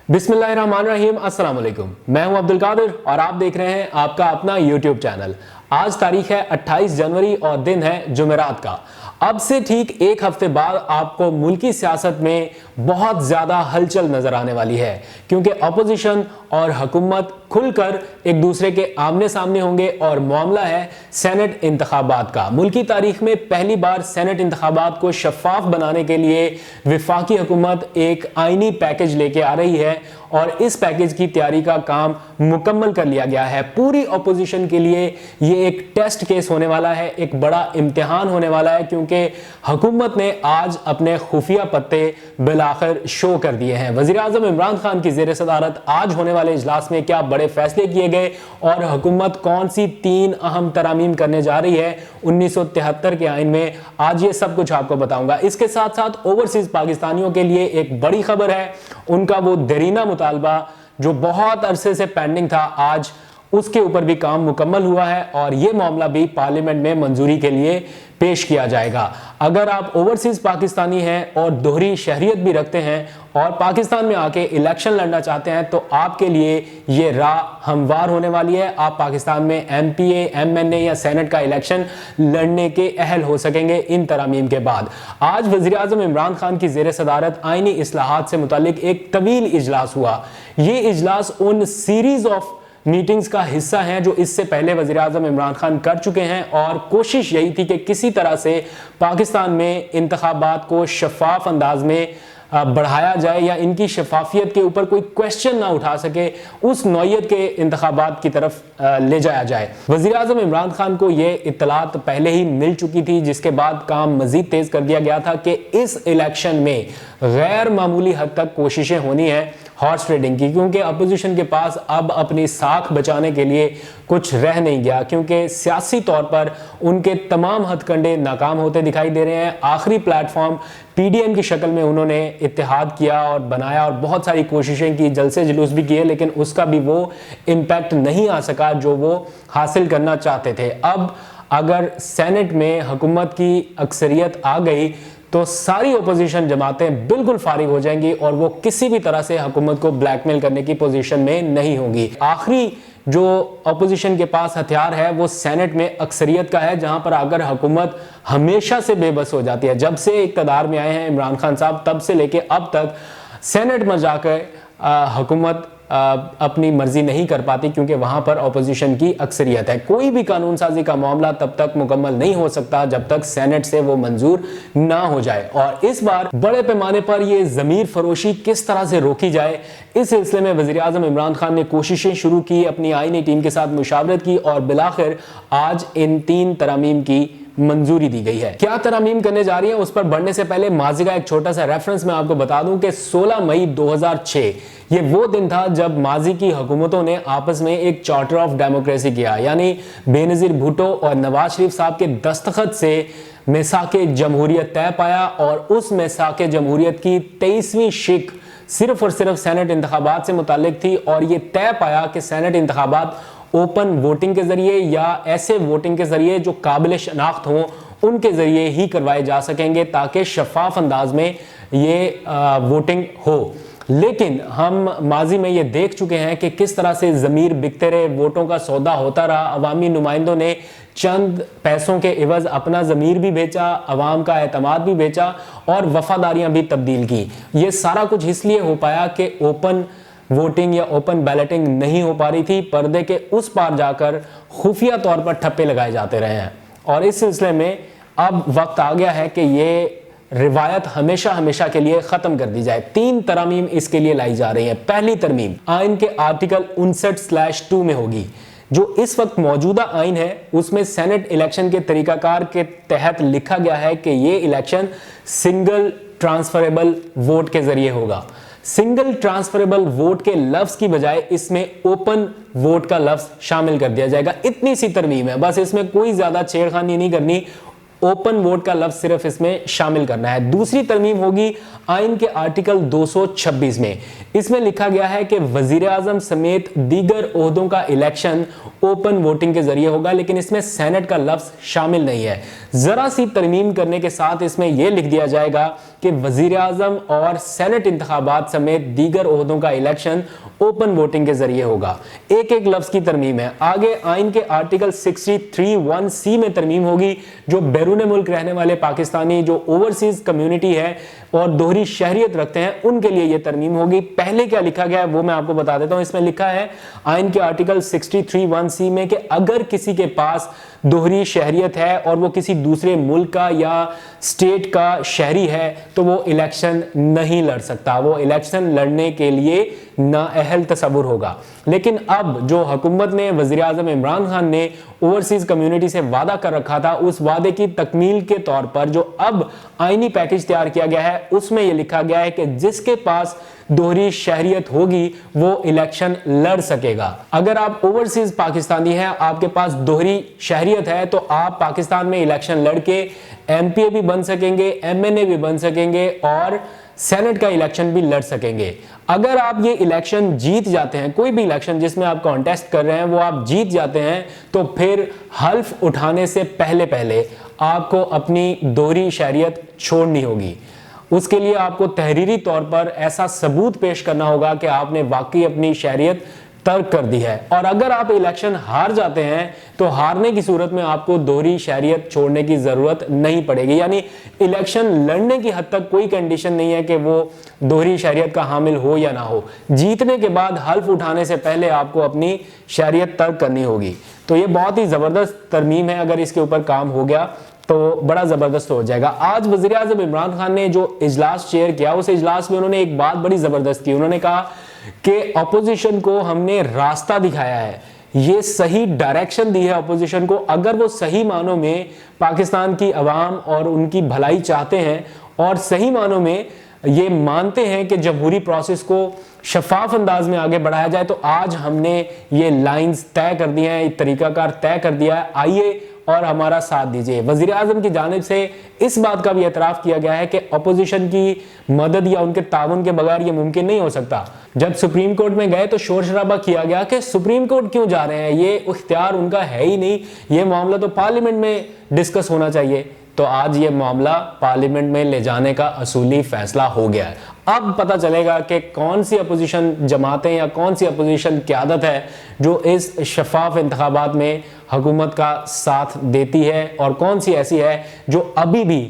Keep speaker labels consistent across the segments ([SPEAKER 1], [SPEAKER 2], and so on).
[SPEAKER 1] बिस्मिल्लाहिर्रहमानिर्रहीम, अस्सलाम वालेकुम। मैं हूं अब्दुल कादिर और आप देख रहे हैं आपका अपना YouTube चैनल। आज तारीख है 28 जनवरी और दिन है जुमेरात का। अब से ठीक एक हफ्ते बाद आपको मुल्की सियासत में बहुत ज्यादा हलचल नजर आने वाली है, क्योंकि अपोजिशन और हुकूमत खुलकर एक दूसरे के आमने सामने होंगे और मामला है सेनेट इंतखाबात का। मुल्की तारीख में पहली बार सेनेट इंतखाबात को शफाफ बनाने के लिए वफाकी हुकूमत एक आईनी पैकेज लेके आ रही है और इस पैकेज की तैयारी का काम मुकम्मल कर लिया गया है। पूरी अपोजिशन के लिए ये एक टेस्ट केस होने वाला है, एक बड़ा इम्तिहान होने वाला है, क्योंकि हुकूमत ने आज अपने खुफिया पत्ते बिलाखिर शो कर दिए हैं। वज़ीर आज़म इमरान खान की ज़ेर सदारत आज होने वाले इजलास में क्या बड़े फैसले किए गए और हुकूमत कौन सी 3 अहम तरामीम करने जा रही है 1973 के आइन में, आज ये सब कुछ आपको बताऊंगा। इसके साथ साथ ओवरसीज पाकिस्तानियों के लिए एक बड़ी खबर है, उनका वो देरीना मुतालबा जो बहुत अरसे से पेंडिंग था, आज उसके ऊपर भी काम मुकम्मल हुआ है और ये मामला भी पार्लियामेंट में मंजूरी के लिए पेश किया जाएगा। अगर आप ओवरसीज पाकिस्तानी हैं और दोहरी शहरियत भी रखते हैं और पाकिस्तान में आके इलेक्शन लड़ना चाहते हैं तो आपके लिए ये राह हमवार होने वाली है। आप पाकिस्तान में MPA, MNA या सेनेट का इलेक्शन लड़ने के अहल हो सकेंगे इन तरामीम के बाद। आज वज़ीर आज़म इमरान खान की ज़ेर सदारत आईनी इस्लाहात से मुतालिक एक तवील इजलास हुआ। ये इजलास उन सीरीज ऑफ मीटिंग्स का हिस्सा हैं जो इससे पहले वज़ीर आज़म इमरान खान कर चुके हैं और कोशिश यही थी कि किसी तरह से पाकिस्तान में इंतखाबात को शफाफ अंदाज में बढ़ाया जाए या इनकी शफाफियत के ऊपर कोई क्वेश्चन ना उठा सके, उस नौयत के इंतखाबात की तरफ ले जाया जाए। वज़ीर आज़म इमरान खान को ये इत्तलात पहले ही मिल चुकी थी, जिसके बाद काम मजीद तेज कर दिया गया था कि इस इलेक्शन में गैर मामूली हद तक कोशिशें होनी है हॉर्स ट्रेडिंग की, क्योंकि अपोजिशन के पास अब अपनी साख बचाने के लिए कुछ रह नहीं गया, क्योंकि सियासी तौर पर उनके तमाम हथकंडे नाकाम होते दिखाई दे रहे हैं। आखिरी प्लेटफॉर्म PDM की शक्ल में उन्होंने इत्तेहाद किया और बनाया और बहुत सारी कोशिशें की, जलसे जुलूस भी किए, लेकिन उसका भी वो इम्पैक्ट नहीं आ सका जो वो हासिल करना चाहते थे। अब अगर सेनेट में हुकूमत की अक्सरियत आ गई तो सारी ओपोजिशन जमातें बिल्कुल फारिग हो जाएंगी और वो किसी भी तरह से हुकूमत को ब्लैकमेल करने की पोजीशन में नहीं होंगी। आखिरी जो अपोजिशन के पास हथियार है वो सेनेट में अक्सरियत का है, जहां पर अगर हुकूमत हमेशा से बेबस हो जाती है, जब से इक़्तिदार में आए हैं इमरान खान साहब तब से लेके अब तक सेनेट में जाकर हुकूमत अपनी मर्जी नहीं कर पाती, क्योंकि वहां पर अपोजिशन की अक्सरियत है। कोई भी कानून साजी का मामला तब तक मुकम्मल नहीं हो सकता जब तक सेनेट से वो मंजूर ना हो जाए। और इस बार बड़े पैमाने पर ये ज़मीर फरोशी किस तरह से रोकी जाए, इस सिलसिले में वज़ीर आज़म इमरान खान ने कोशिशें शुरू की, अपनी आईनी टीम के साथ मुशावरत की और बिलाखिर आज इन 3 तरामीम की मंजूरी दी गई है। क्या तरामीम करने जा रही है उस पर बढ़ने से पहले माजी का एक छोटा सा रेफरेंस मैं आपको बता दूं कि 16 मई 2006 ये वो दिन था जब माजी की हुकूमतों ने आपस में एक चार्टर ऑफ डेमोक्रेसी किया, यानी बेनज़ीर भुट्टो और नवाज शरीफ साहब के दस्तखत से मिसाके जमहूरियत तय पाया और उस मिसाके जमहूरियत की 23वीं शिक सिर्फ और सिर्फ सेनेट इंतखाबात से मुताल्लिक थी और ये तय पाया कि सेनेट इंतखाबात ओपन वोटिंग के जरिए या ऐसे वोटिंग के जरिए जो काबिल शनाख्त हों उनके जरिए ही करवाए जा सकेंगे, ताकि शफाफ अंदाज में ये वोटिंग हो। लेकिन हम माजी में ये देख चुके हैं कि किस तरह से ज़मीर बिकते रहे, वोटों का सौदा होता रहा। अवामी नुमाइंदों ने चंद पैसों के एवज अपना ज़मीर भी बेचा, अवाम का एतमाद भी बेचा और वफादारियां भी तब्दील की। ये सारा कुछ इसलिए हो पाया कि ओपन वोटिंग या ओपन बैलेटिंग नहीं हो पा रही थी, पर्दे के उस पार जाकर खुफिया तौर पर ठप्पे लगाए जाते रहे हैं। और इस सिलसिले में अब वक्त आ गया है कि ये रिवायत हमेशा हमेशा के लिए खत्म कर दी जाए। 3 तरामीम इसके लिए लाई जा रही हैं। पहली तरमीम आइन के आर्टिकल 59/2 में होगी। जो इस वक्त मौजूदा आइन है उसमें सेनेट इलेक्शन के तरीकाकार के तहत लिखा गया है कि ये इलेक्शन सिंगल ट्रांसफरेबल वोट के जरिए होगा। सिंगल ट्रांसफरेबल वोट के लफ्ज की बजाय इसमें ओपन वोट का लफ्ज शामिल कर दिया जाएगा। इतनी सी तरमीम है, बस इसमें कोई ज्यादा छेड़खानी नहीं करनी, ओपन वोट का लफ्ज सिर्फ इसमें शामिल करना है। दूसरी तरमीम होगी आइन के आर्टिकल 226 में। इसमें लिखा गया है कि वजीर आजम समेत दीगर ओहदों का इलेक्शन ओपन वोटिंग के जरिए होगा, लेकिन इसमें सेनेट का लफ्ज शामिल नहीं है। जरा सी तरमीम करने के साथ इसमें यह लिख दिया जाएगा कि वजीर आजम और सेनेट इंतखाबात समेत दीगर ओहदों का इलेक्शन ओपन वोटिंग के जरिए होगा। एक एक लफ्ज की तरमीम है। आगे आइन के आर्टिकल 63(1)(c) में तरमीम होगी, जो बैरून मुल्क रहने वाले पाकिस्तानी जो ओवरसीज कम्युनिटी है और दोहरी शहरियत रखते हैं उनके लिए यह तरमीम होगी। पहले क्या लिखा गया है वो मैं आपको बता देता हूं। इसमें लिखा है आइन के आर्टिकल 63(1)(c) में कि अगर किसी के पास दोहरी शहरियत है और वो किसी दूसरे मुल्क का या स्टेट का शहरी है तो वो इलेक्शन नहीं लड़ सकता, वो इलेक्शन लड़ने के लिए नाअहल तसव्वुर होगा। लेकिन अब जो हुकूमत ने, वज़ीर आज़म इमरान खान ने ओवरसीज कम्युनिटी से वादा कर रखा था, उस वादे की तकमील के तौर पर जो अब आईनी पैकेज तैयार किया गया है उसमें यह लिखा गया है कि जिसके पास दोहरी शहरियत होगी वो इलेक्शन लड़ सकेगा। अगर आप ओवरसीज पाकिस्तानी हैं, आपके पास दोहरी शहरियत है, तो आप पाकिस्तान में इलेक्शन लड़के एमपीए भी बन सकेंगे, एमएनए भी बन सकेंगे और सेनेट का इलेक्शन भी लड़ सकेंगे। अगर आप ये इलेक्शन जीत जाते हैं, कोई भी इलेक्शन जिसमें आप कॉन्टेस्ट कर रहे हैं वो आप जीत जाते हैं, तो फिर हल्फ उठाने से पहले पहले आपको अपनी दोहरी शहरियत छोड़नी होगी। उसके लिए आपको तहरीरी तौर पर ऐसा सबूत पेश करना होगा कि आपने वाकई अपनी शहरियत तर्क कर दी है। और अगर आप इलेक्शन हार जाते हैं तो हारने की सूरत में आपको दोहरी शहरियत छोड़ने की जरूरत नहीं पड़ेगी। यानी इलेक्शन लड़ने की हद तक कोई कंडीशन नहीं है कि वो दोहरी शहरियत का हामिल हो या ना हो। जीतने के बाद हल्फ उठाने से पहले आपको अपनी शहरियत तर्क करनी होगी। तो ये बहुत ही जबरदस्त तरमीम है। अगर इसके ऊपर काम हो गया तो बड़ा जबरदस्त हो जाएगा। आज वज़ीर आज़म इमरान खान ने जो इजलास चेयर किया, उस इजलास में उन्होंने एक बात बड़ी जबरदस्त की। उन्होंने कहा कि अपोजिशन को हमने रास्ता दिखाया है, ये सही डायरेक्शन दी है अपोजिशन को। अगर वो सही मानों में पाकिस्तान की अवाम और उनकी भलाई चाहते हैं और सही मानों में ये मानते हैं कि जमहूरी प्रोसेस को शफाफ अंदाज में आगे बढ़ाया जाए, तो आज हमने ये लाइंस तय कर दिए हैं, तरीकाकार तय कर दिया है, आइए और हमारा साथ दीजिए। वज़ीर आज़म की जानिब से इस बात का भी एतराफ़ किया गया है कि अपोजिशन की मदद या उनके ताउन के बगैर ये मुमकिन नहीं हो सकता। जब सुप्रीम कोर्ट में गए तो शोर शराबा किया गया कि सुप्रीम कोर्ट क्यों जा रहे हैं, ये इख्तियार उनका है ही नहीं, ये मामला तो पार्लियामेंट में डिस्कस होना चाहिए। तो आज ये मामला पार्लियामेंट में ले जाने का असूली फैसला हो गया है। अब पता चलेगा कि कौन सी अपोजिशन जमातें या कौन सी अपोजिशन क़यादत है जो इस शफाफ इंतखाबात में हुकूमत का साथ देती है और कौन सी ऐसी है जो अभी भी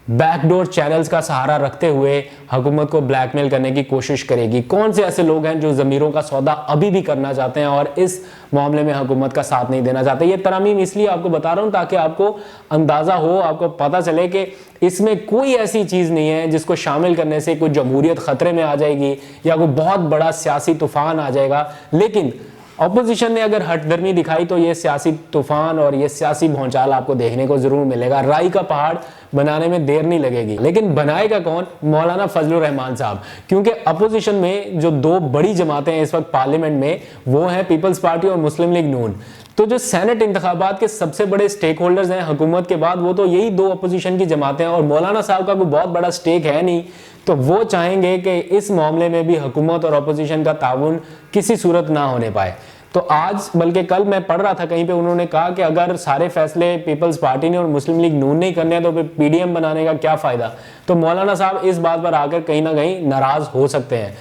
[SPEAKER 1] बैकडोर चैनल्स का सहारा रखते हुए हुकूमत को ब्लैकमेल करने की कोशिश करेगी। कौन से ऐसे लोग हैं जो ज़मीरों का सौदा अभी भी करना चाहते हैं और इस मामले में हुकूमत का साथ नहीं देना चाहते। ये तरामीम इसलिए आपको बता रहा हूँ ताकि आपको अंदाज़ा हो, आपको पता चले कि इसमें कोई ऐसी चीज़ नहीं है जिसको शामिल करने से कोई जमहूरियत ख़तरे में आ जाएगी या कोई बहुत बड़ा सियासी तूफ़ान आ जाएगा। लेकिन अपोजिशन ने अगर हटदर्मी दिखाई तो ये सियासी तूफान और ये सियासी भौचाल आपको देखने को जरूर मिलेगा। राई का पहाड़ बनाने में देर नहीं लगेगी। लेकिन बनाएगा कौन? मौलाना फजलुर रहमान साहब। क्योंकि अपोजिशन में जो दो बड़ी जमातें हैं इस वक्त पार्लियामेंट में, वो हैं पीपल्स पार्टी और मुस्लिम लीग नून। तो जो सेनेट इंतखाबात के सबसे बड़े स्टेक होल्डर्स हैं हुकूमत के बाद, वो तो यही दो अपोजिशन की जमातें हैं और मौलाना साहब का कोई बहुत बड़ा स्टेक है नहीं। तो वो चाहेंगे कि इस मामले में भी हुकूमत और अपोजिशन का ताउन किसी सूरत ना होने पाए। तो आज बल्कि कल मैं पढ़ रहा था कहीं पे, उन्होंने कहा कि अगर सारे फैसले पीपल्स पार्टी ने और मुस्लिम लीग नून ने ही करने हैं तो फिर पीडीएम बनाने का क्या फ़ायदा। तो मौलाना साहब इस बात पर आकर कहीं ना कहीं नाराज़ हो सकते हैं।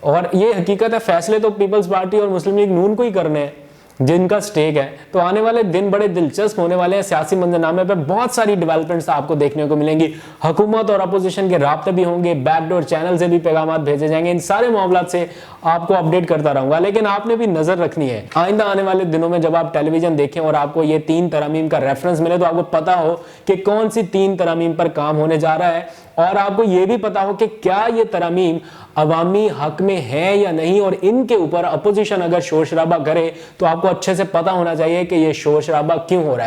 [SPEAKER 1] और ये हकीकत है, फैसले तो पीपल्स पार्टी और मुस्लिम लीग नून को ही करने हैं जिनका स्टेक है। तो आने वाले दिन बड़े दिलचस्प होने वाले हैं। सियासी मंजरनामे पे बहुत सारी डेवलपमेंट्स आपको देखने को मिलेंगी। हुकूमत और अपोजिशन के राब्ते भी होंगे, बैकडोर चैनल से भी पैगाम भेजे जाएंगे। इन सारे मामलों से आपको अपडेट करता रहूंगा। लेकिन आपने भी नजर रखनी है आइंदा आने वाले दिनों में जब आप टेलीविजन देखें और आपको ये 3 तरामीम का रेफरेंस मिले तो आपको पता हो कि कौन सी 3 तरामीम पर काम होने जा रहा है, और आपको यह भी पता हो कि क्या ये तरामीम अवामी हक में है या नहीं। और इनके ऊपर अपोजिशन अगर शोर शराबा करे तो आपको अच्छे से पता होना चाहिए कि ये शोर शराबा क्यों हो रहा है।